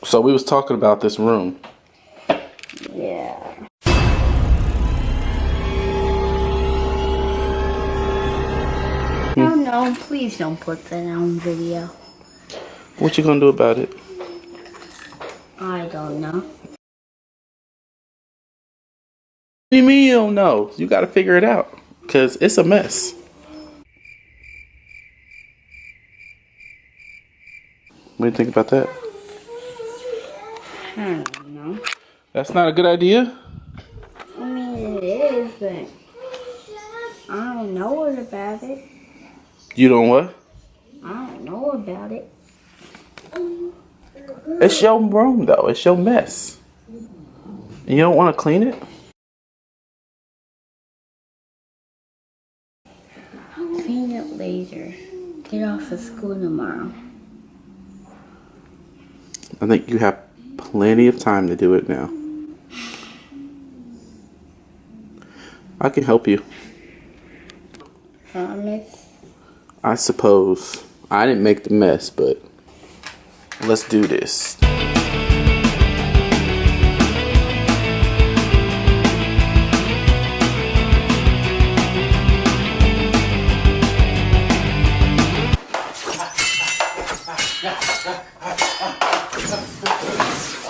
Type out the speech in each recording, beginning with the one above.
So we was talking about this room. Yeah. Oh no, please don't put that on video. What you gonna do about it? I don't know. What do you mean you don't know? You gotta figure it out. Cause it's a mess. What do you think about that? I don't know. That's not a good idea? I mean, it is, but I don't know what about it. You don't what? I don't know about it. It's your room though. It's your mess. And you don't want to clean it? Clean it later. Get off of school tomorrow. I think you have plenty of time to do it now. I can help you. Promise? I suppose. I didn't make the mess, but let's do this.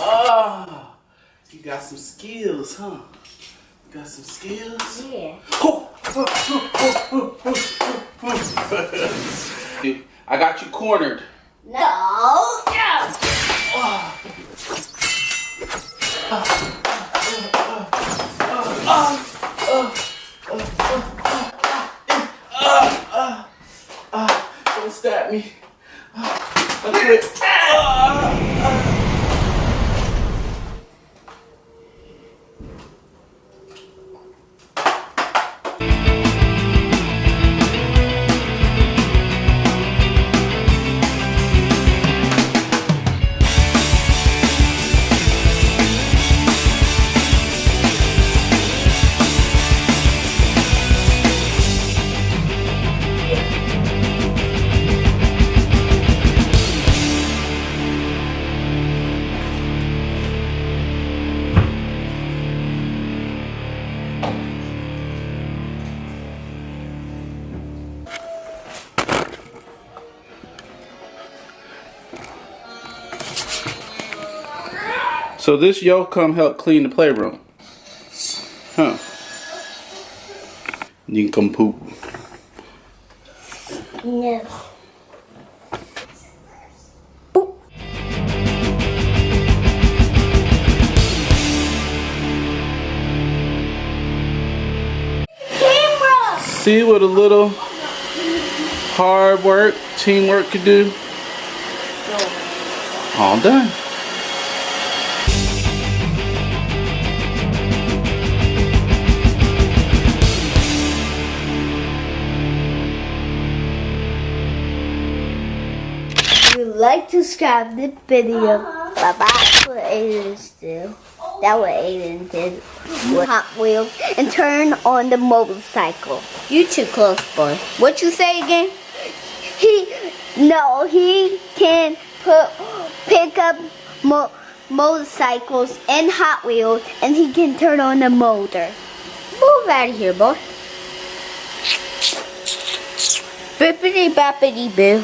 Oh, you got some skills, huh? You got some skills? Yeah. I got you cornered. No! Yeah. Don't stab me. Okay. So this yo come help clean the playroom. Huh. You can come poop. No. Boop. Camera! See what a little hard work, teamwork could do? All done. If you like to subscribe the video, that's what Aiden's do. That's what Aiden did with Hot Wheels and turn on the motorcycle. You too close, boy. What you say again? He can pick up motorcycles and Hot Wheels, and he can turn on the motor. Move out of here, boy. Bippity boppity boo.